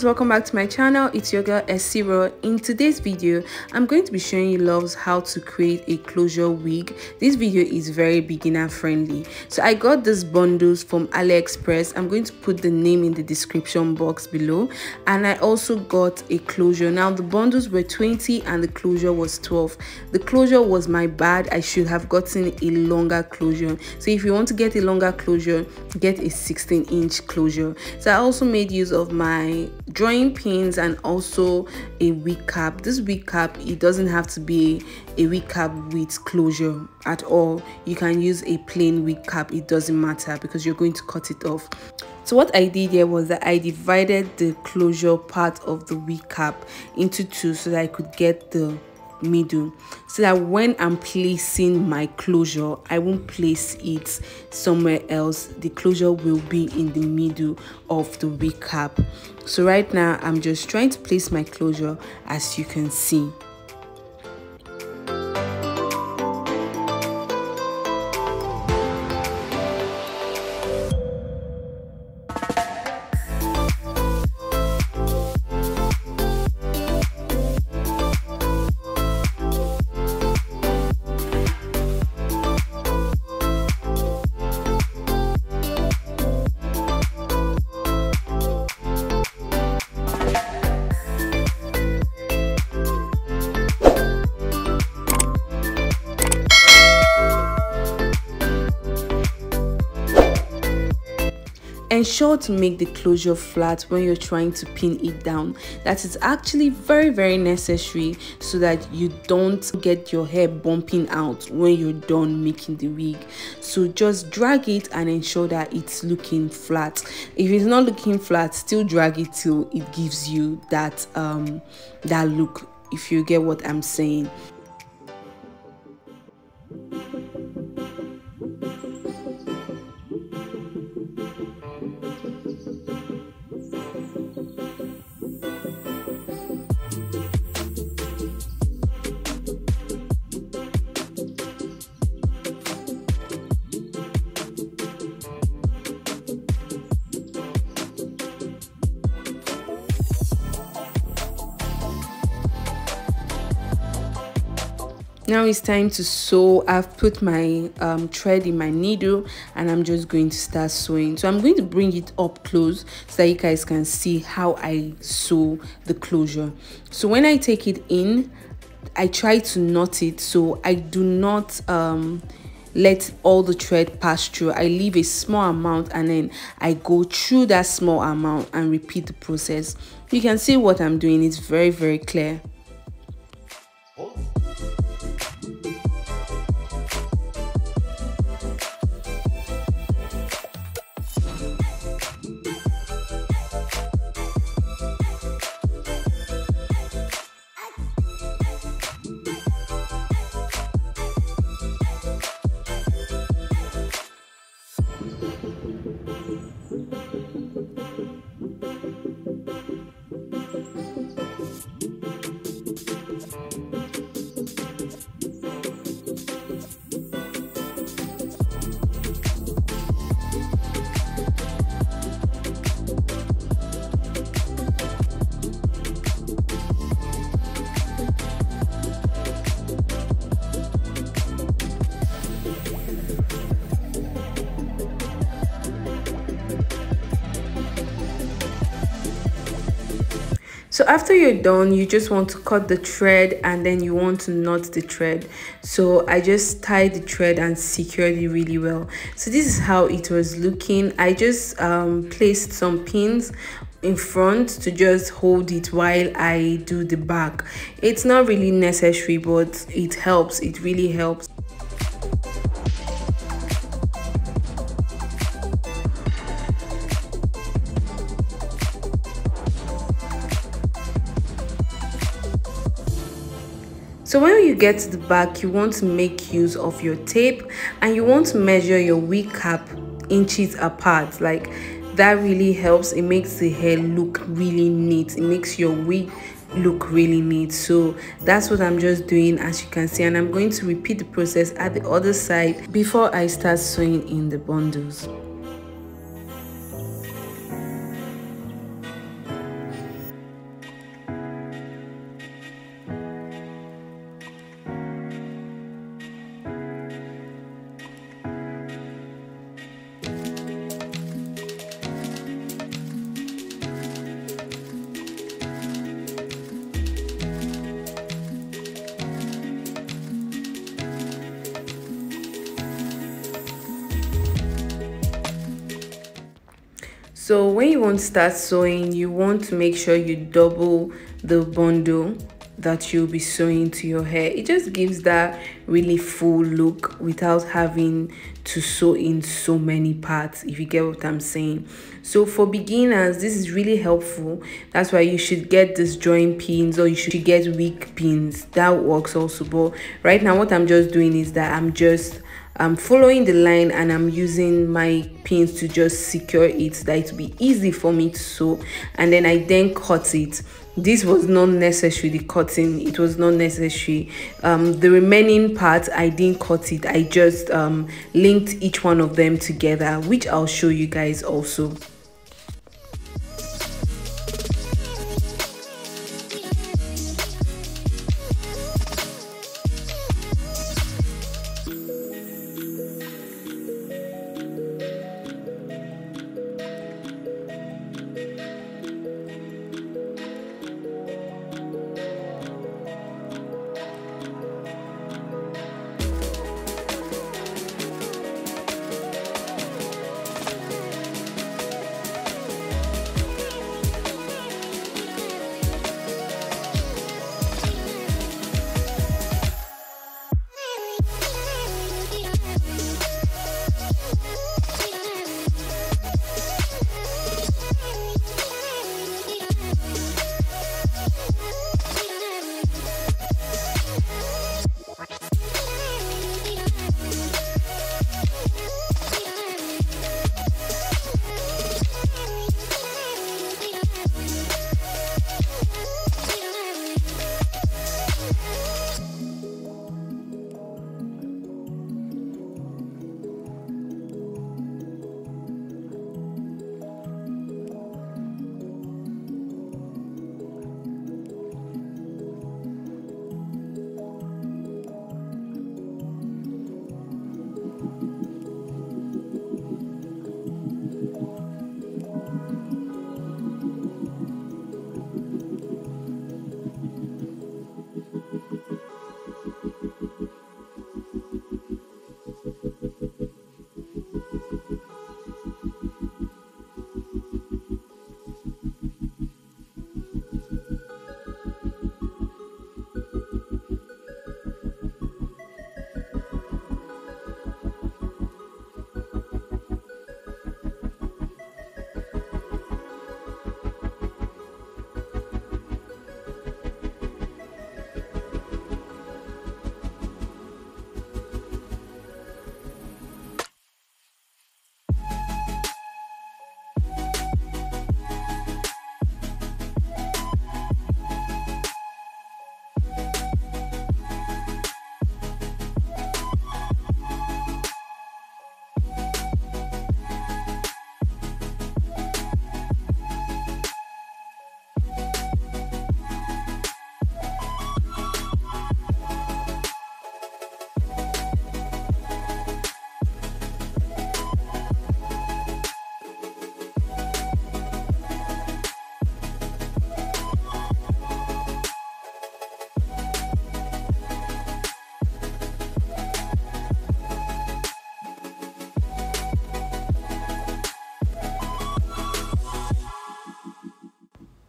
loves, welcome back to my channel. It's your girl Esiro. In today's video I'm going to be showing you loves how to create a closure wig. This video is very beginner friendly. So I got these bundles from AliExpress. I'm going to put the name in the description box below, and I also got a closure. Now the bundles were 20 and the closure was 12. The closure was my bad. I should have gotten a longer closure. So if you want to get a longer closure, get a 16-inch closure. So I also made use of my drawing pins and also a wig cap. This wig cap, it doesn't have to be a wig cap with closure at all. You can use a plain wig cap, it doesn't matter because you're going to cut it off. So what I did here was that I divided the closure part of the wig cap into two so that I could get the middle, so that when I'm placing my closure, I won't place it somewhere else. The closure will be in the middle of the wig cap. So right now I'm just trying to place my closure, as you can see. Ensure to make the closure flat when you're trying to pin it down. That is actually very necessary so that you don't get your hair bumping out when you're done making the wig. So just drag it and ensure that it's looking flat. If it's not looking flat, still drag it till it gives you that that look, if you get what I'm saying. Now it's time to sew. I've put my thread in my needle and I'm just going to start sewing. So I'm going to bring it up close so that you guys can see how I sew the closure. So when I take it in, I try to knot it, so I do not let all the thread pass through. I leave a small amount and then I go through that small amount and repeat the process. You can see what I'm doing. It's very clear. So after you're done, you just want to cut the thread and then you want to knot the thread. So I just tied the thread and secured it really well. So this is how it was looking. I just placed some pins in front to just hold it while I do the back. It's not really necessary, but it helps. It really helps. So when you get to the back, you want to make use of your tape and you want to measure your wig cap inches apart. Like that really helps. It makes the hair look really neat. It makes your wig look really neat. So that's what I'm just doing, as you can see, and I'm going to repeat the process at the other side before I start sewing in the bundles. So when you want to start sewing, you want to make sure you double the bundle that you'll be sewing to your hair. It just gives that really full look without having to sew in so many parts, if you get what I'm saying. So for beginners, this is really helpful. That's why you should get these drawing pins, or you should get wig pins. That works also. But right now what I'm just doing is that I'm following the line, and I'm using my pins to just secure it, that it will be easy for me to sew. And then I then cut it. This was not necessary, the cutting, it was not necessary. The remaining part, I didn't cut it. I just linked each one of them together, which I'll show you guys also.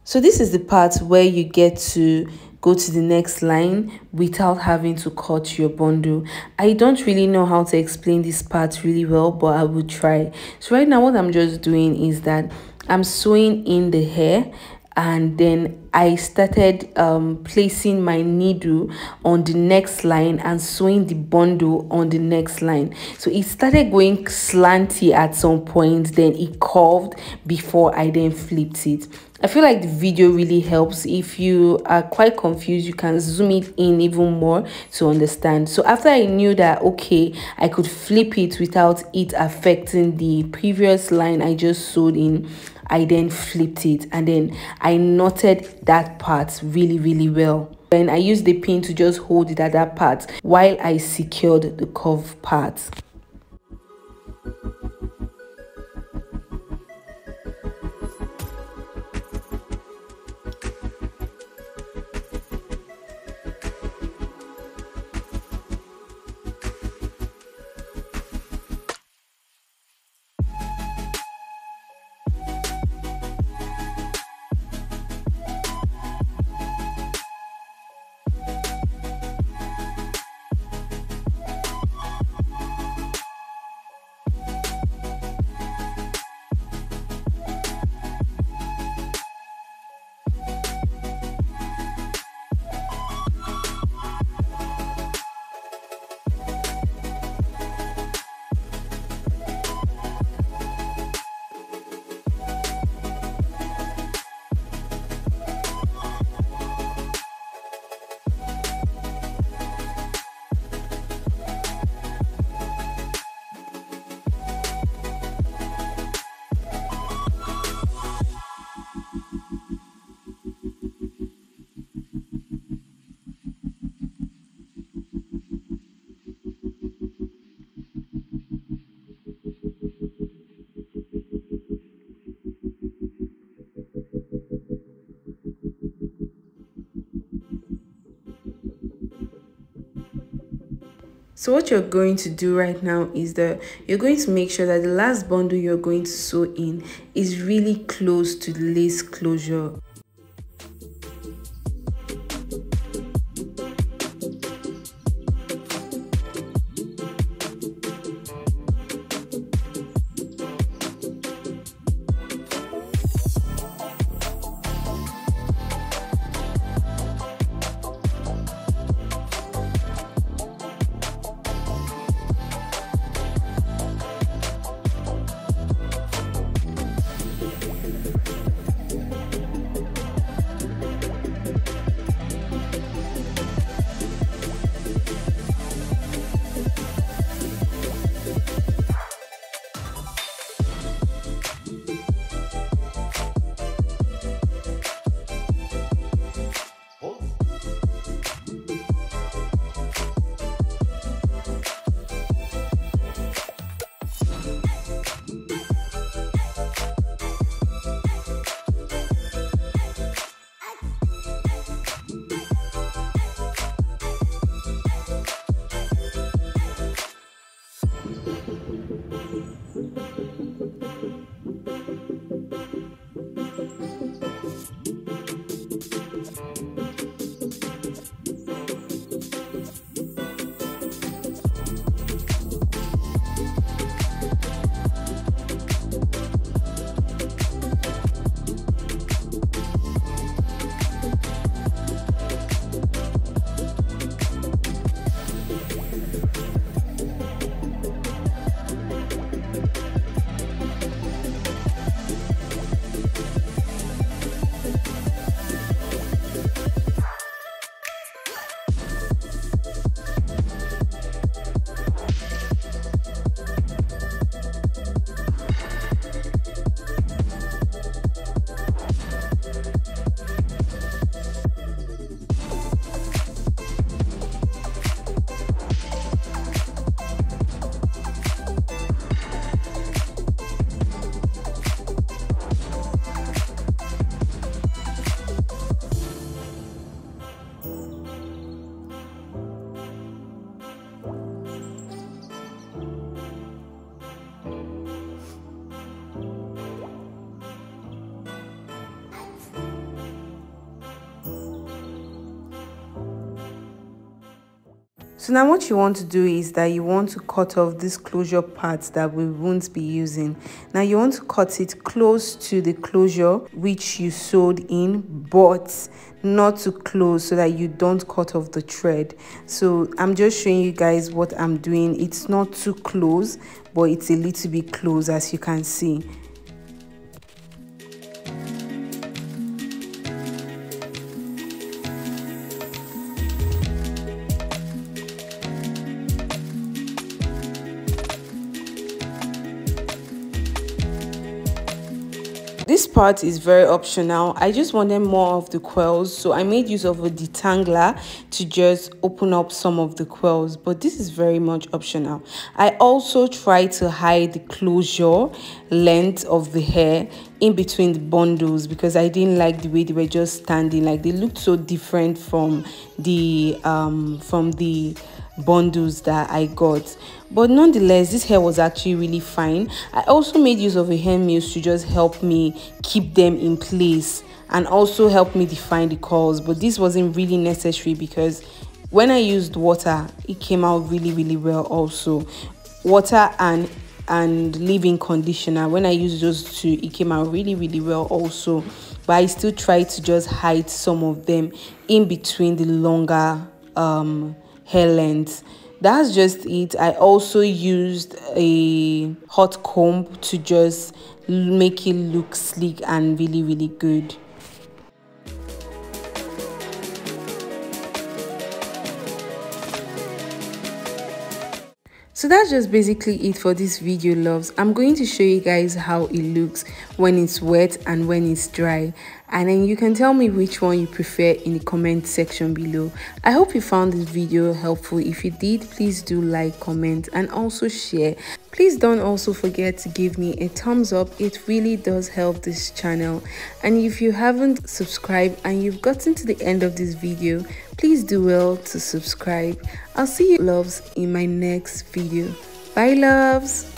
So this is the part where you get to go to the next line without having to cut your bundle. I don't really know how to explain this part really well, but I will try. So right now what I'm just doing is that I'm sewing in the hair, and then I started placing my needle on the next line and sewing the bundle on the next line. So it started going slanty at some point, then it curved before I then flipped it. I feel like the video really helps. If you are quite confused, you can zoom it in even more to understand. So after I knew that, okay, I could flip it without it affecting the previous line I just sewed in, I then flipped it, and then I knotted that part really well. Then I used the pin to just hold it at that part while I secured the curve part. So what you're going to do right now is that you're going to make sure that the last bundle you're going to sew in is really close to the lace closure. So now what you want to do is that you want to cut off this closure part that we won't be using. Now you want to cut it close to the closure which you sewed in, but not too close so that you don't cut off the thread. So I'm just showing you guys what I'm doing. It's not too close, but it's a little bit close, as you can see. This part is very optional. I just wanted more of the quills, so I made use of a detangler to just open up some of the quills, but this is very much optional. I also try to hide the closure length of the hair in between the bundles because I didn't like the way they were just standing. Like, they looked so different from the bundles that I got. But nonetheless, this hair was actually really fine. I also made use of a hair mousse to just help me keep them in place and also help me define the curls. But this wasn't really necessary because when I used water, it came out really well. Also, water and leave-in conditioner, when I used those two, it came out really well also. But I still tried to just hide some of them in between the longer hair length. That's just it. I also used a hot comb to just make it look sleek and really good. So that's just basically it for this video, loves. I'm going to show you guys how it looks when it's wet and when it's dry, and then you can tell me which one you prefer in the comment section below. I hope you found this video helpful. If you did, please do like, comment, and also share. Please don't also forget to give me a thumbs up. It really does help this channel. And if you haven't subscribed and you've gotten to the end of this video, please do well to subscribe. I'll see you loves in my next video. Bye loves.